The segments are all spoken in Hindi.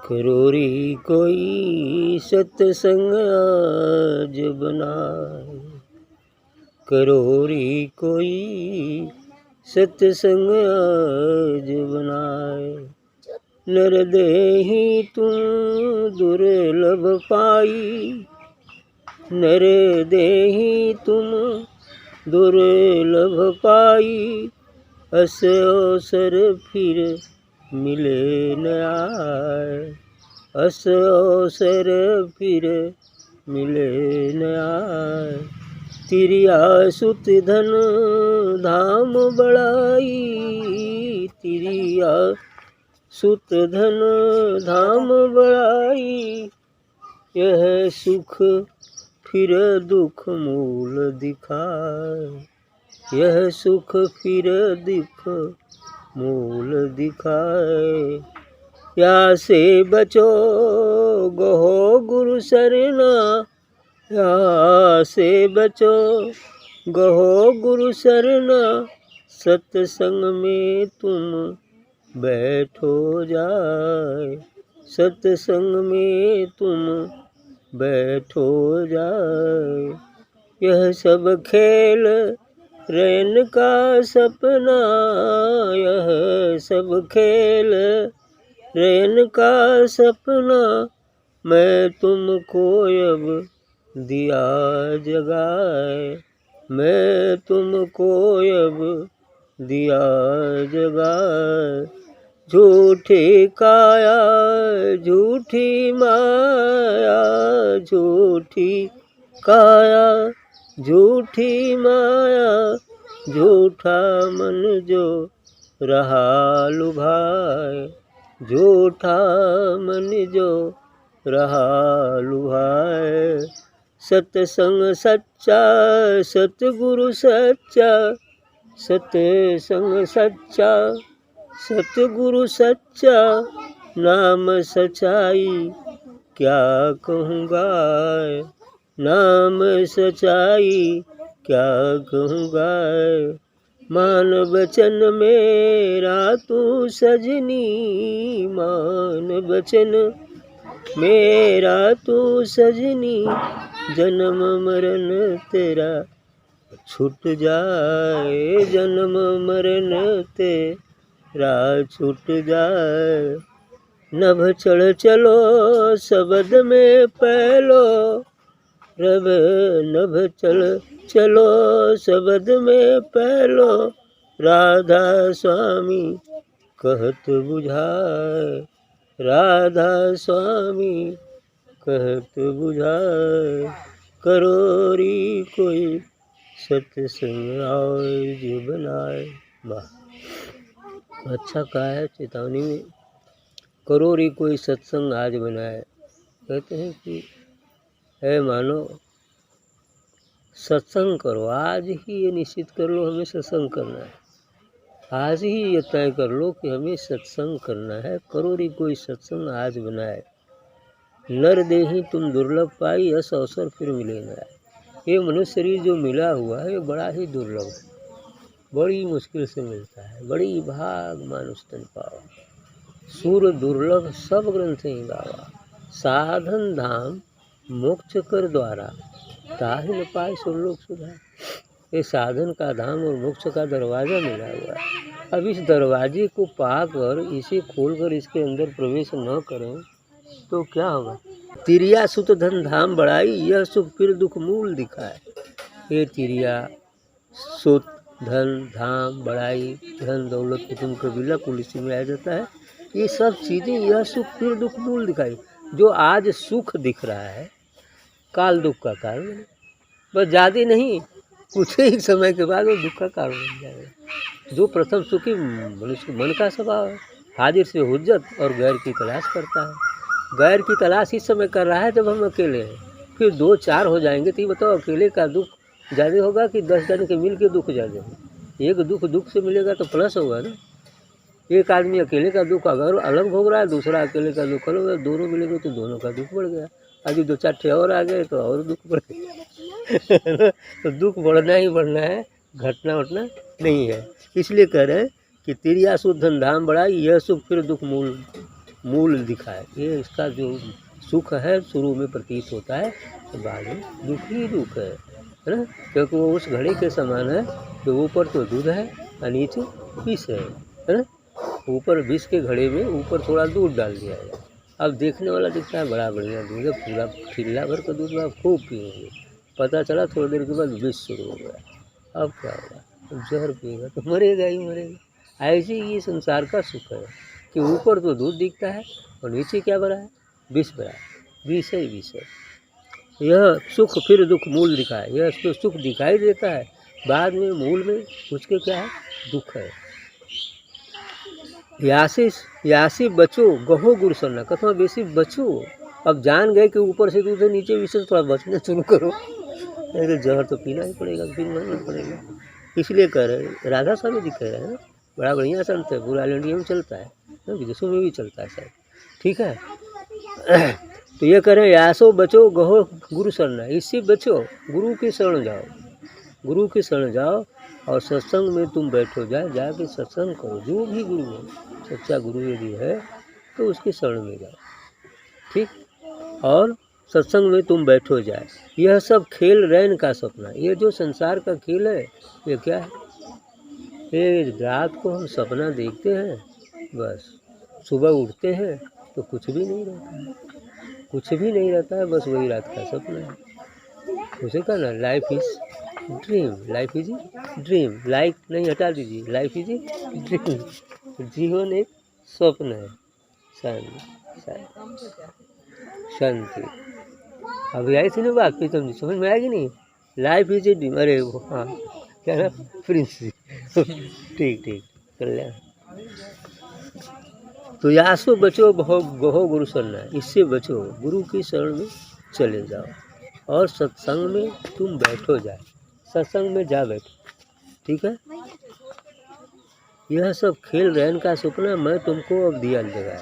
करोरी कोई सत्संग आज बनाए, करोरी कोई सत्संग आज बनाए। नर देहि तुम दुर्लभ पाई, नर देहि तुम दुर्लभ पाई। अस अवसर फिर मिले न आए, अस अवसर फिर मिले न आए। तिरिया सुत धन धाम बढ़ाई, तिरिया सुत धन धाम बढ़ाई। यह सुख फिर दुख मूल दिखाए, यह सुख फिर दुख मूल दिखाए। या से बचो गहो गुरु सरना, या से बचो गहो गुरु सरना। सत्संग में तुम बैठो जाए, सत्संग में तुम बैठो जाए। यह सब खेल रैन का सपना, यह सब खेल रैन का सपना। मैं तुमको अब दिया जगाए, मैं तुमको अब दिया जगाए। झूठी काया झूठी माया, झूठी काया झूठी माया। झूठा मन जो रहा लुभाए, झूठा मन जो रहा लुभाए। सत्संग सच्चा सतगुरु सच्चा, सत्संग सच्चा सतगुरु सच्चा। नाम सच्चाई क्या कहूँगा, नाम सच्चाई क्या कहूँगा। मान वचन मेरा तू सजनी, मान वचन मेरा तू सजनी। जन्म मरण तेरा छूट जाए, जन्म मरण तेरा छूट जाए। नभ चढ़ चलो शब्द में पहलो, रब नभ चढ़ चलो शब्द में पहलो। राधा स्वामी कहत बुझाए, राधा स्वामी कहत बुझाए। करोरी कोई सत्संग आज बनाए। वाह, अच्छा कहा है चेतावनी में, करोरी कोई सत्संग आज बनाए। कहते हैं कि है मानो सत्संग करो, आज ही ये निश्चित कर लो हमें सत्संग करना है, आज ही ये तय कर लो कि हमें सत्संग करना है। करोरी कोई सत्संग आज बनाए। नर देहि तुम दुर्लभ पाई, अस अवसर फिर मिले न आए। ये मनुष्य शरीर जो मिला हुआ है ये बड़ा ही दुर्लभ है, बड़ी मुश्किल से मिलता है। बड़ी भाग मानुष तन पावा, सूर दुर्लभ सब ग्रंथ ही गावा। साधन धाम मोक्ष कर द्वारा, ताहि न पाए सो लोक सुधार। ये साधन का धाम और मोक्ष का दरवाज़ा मिला हुआ है। अब इस दरवाजे को पाकर, इसे खोलकर इसके अंदर प्रवेश न करें तो क्या होगा। तिरिया सुत धन धाम बढ़ाई, यह सुख फिर दुख मूल दिखाए। ये तिरिया सुत धन धाम बढ़ाई, धन दौलत कुटुम कबीला कुल इसी में आ जाता है। ये सब चीज़ें यह सुख फिर दुख मूल दिखाई। जो आज सुख दिख रहा है काल दुख का कारण है, बस ज़्यादा नहीं, कुछ ही समय के बाद वो दुख का कारण बन जाएगा। जो प्रथम सुखी मनुष्य मन का स्वभाव है, हाजिर से हुज्जत और गैर की तलाश करता है। गैर की तलाश इस समय कर रहा है जब हम अकेले हैं, फिर 2-4 हो जाएंगे तो ये बताओ अकेले का दुख ज़्यादा होगा कि 10 जन के मिल के दुख ज़्यादा होगा। एक दुख दुख से मिलेगा तो प्लस होगा ना। एक आदमी अकेले का दुख अगर अलग भोग रहा है, दूसरा अकेले का दुख अलग होगा, दोनों मिलेंगे तो दोनों का दुख बढ़ गया। अभी 2-4 ठे और आ गए तो और दुख बढ़ गया। तो दुख बढ़ना ही बढ़ना है, घटना वटना नहीं है। इसलिए कह रहे हैं कि तिरिया सुध धन धाम बढ़ाई, यह सुख फिर दुख मूल मूल दिखाए। ये इसका जो सुख है शुरू में प्रतीत होता है, तो बाद में दुख ही दुख है ना, क्योंकि वो उस घड़े के समान है जो ऊपर तो दूध है और नीचे विष है ना। ऊपर विष के घड़े में ऊपर थोड़ा दूध डाल दिया है। अब देखने वाला दिखता है बड़ा बढ़िया दूध है, पूरा खिल्ला भर का दूध आप खूब पिएंगे, पता चला थोड़ी देर के बाद विष शुरू हो गया। अब क्या होगा, अब जहर पिएगा तो मरेगा ही मरेगा। ऐसे ही ये संसार का सुख है कि ऊपर तो दूध दिखता है और नीचे क्या भरा है, विष भरा है, विष है विष है। यह सुख फिर दुख मूल दिखाए। यह तो सुख दिखाई देता है, बाद में मूल में उसके क्या है, दुख है। यासी बचो गहो गुरु सरना, कथमा बेसी बचो। अब जान गए कि ऊपर से दूध है नीचे विष, थोड़ा बचना शुरू करो, नहीं तो जहर तो पीना ही पड़ेगा, फिर मरना पड़ेगा। इसलिए कह रहे राधा स्वामी जी कह रहे हैं ना, बड़ा बढ़िया संत है, पूरा इंडिया में चलता है, विदेशों में भी चलता है शायद, ठीक है। तो ये कह रहे हैं यासो बचो गहो गुरु शरण, इससे बचो, गुरु की शरण जाओ, गुरु की शरण जाओ और सत्संग में तुम बैठो, जाके सत्संग करो। जो भी गुरु है, सच्चा गुरु यदि है तो उसकी शरण में जाओ, ठीक, और सत्संग में तुम बैठो जाए। यह सब खेल रैन का सपना, ये जो संसार का खेल है ये क्या है, ये रात को हम सपना देखते हैं, बस सुबह उठते हैं तो कुछ भी नहीं रहता है, कुछ भी नहीं रहता है, बस वही रात का सपना है। उसे कहना life is dream, life is dream, life नहीं हटा दीजिए, लाइफ इज ड्रीम, जीवन एक स्वप्न है। शांति अभी आई थी ना बात, प्रीतम जी समझ में आएगी नहीं, लाइफ इज ए ड्रीम, अरे वो हाँ क्या ना प्रिंस जी ठीक ठीक कल्याण। तो यासो बचो गहो गुरु शरण, इससे बचो, गुरु की शरण में चले जाओ और सत्संग में तुम बैठो जाए, सत्संग में जा बैठो, ठीक है। यह सब खेल रैन का सपना मैं तुमको अब दिया जगा,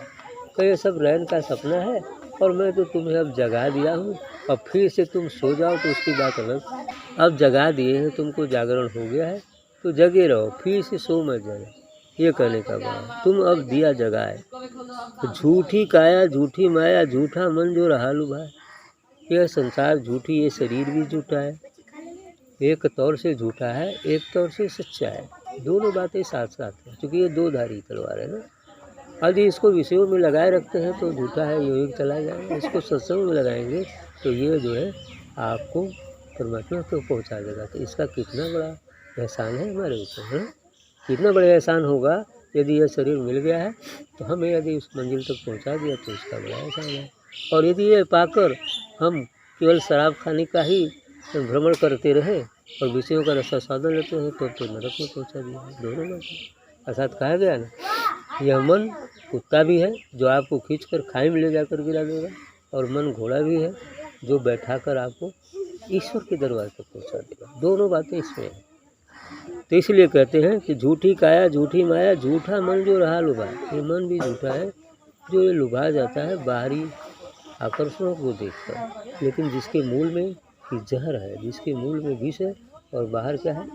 तो ये सब रैन का सपना है और मैं तो तुम्हें अब जगा दिया हूँ, अब फिर से तुम सो जाओ तो उसकी बात अलग। अब जगा दिए हैं तुमको, जागरण हो गया है तो जगे रहो, फिर से सो मत जाना, ये कहने का बात। तुम अब दिया जगाए, तो झूठी काया झूठी माया झूठा मन जो रहा लुभाए। यह संसार झूठी, ये शरीर भी झूठा है, एक तौर से झूठा है, एक तौर से सच्चा है, दोनों बातें साथ साथ हैं, क्योंकि ये दो धारी तलवार है ना। यदि इसको विषयों में लगाए रखते हैं तो झूठा है, ये चला जाएगा, इसको सत्संग में लगाएंगे तो ये जो है आपको परमात्मा को पहुंचा देगा। तो इसका कितना बड़ा एहसान है हमारे ऊपर, है कितना बड़ा एहसान होगा यदि यह शरीर मिल गया है तो हमें यदि उस मंजिल तक पहुंचा दिया तो इसका बड़ा एहसान है। और यदि ये पाकर हम केवल शराब खाने का ही भ्रमण करते रहे और विषयों का रसा साधन लेते हैं तो नरक में पहुंचा दिया, दोनों में। अर्थात कहा गया ना, यह मन कुत्ता भी है जो आपको खींचकर खाई में ले जाकर गिरा देगा, और मन घोड़ा भी है जो बैठाकर आपको ईश्वर के दरबार तक पहुंचा देगा, दोनों बातें इसमें हैं। तो इसलिए कहते हैं कि झूठी काया झूठी माया झूठा मन जो रहा लुभा, ये मन भी झूठा है जो ये लुभा जाता है बाहरी आकर्षणों को देखकर, लेकिन जिसके मूल में जहर है, जिसके मूल में विष है और बाहर क्या है,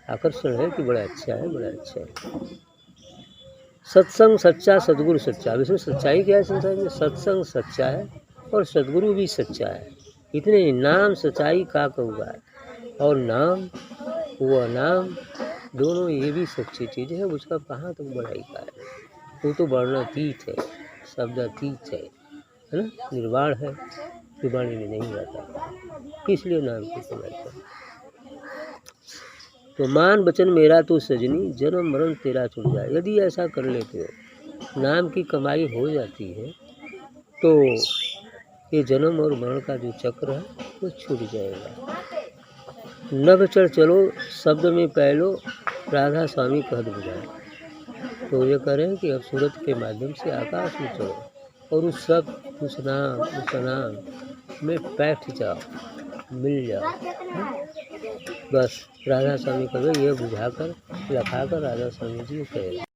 आकर्षण है कि बड़ा अच्छा है, बड़ा अच्छा है। सत्संग सच्चा सदगुरु सच्चा, अब इसमें सच्चाई क्या है संसार में, सत्संग सच्चा है और सदगुरु भी सच्चा है, इतने नाम सच्चाई का कहुआ है, और नाम वह नाम दोनों ये भी सच्ची चीज़ है, उसका कहाँ तक बढ़ाई का है, वो तो वर्णातीत है, शब्दातीत है ना, निर्वाण है, निर्वाणी में नहीं रहता, इसलिए नाम की कमाई कर। तो मान वचन मेरा तो सजनी जन्म मरण तेरा छूट जाए, यदि ऐसा कर लेते हो, नाम की कमाई हो जाती है तो ये जन्म और मरण का जो चक्र है वो छूट जाएगा। नभ चढ़ चलो शब्द में पहलो राधा स्वामी कहत बुझाए, तो ये कह रहे हैं कि अब सूरत के माध्यम से आकाश में चलो और उस सब उस नाम में बैठ जाओ, मिल जाओ, बस राधा स्वामी कहे ये बुझाकर लखाकर राधा स्वामी जी कहे।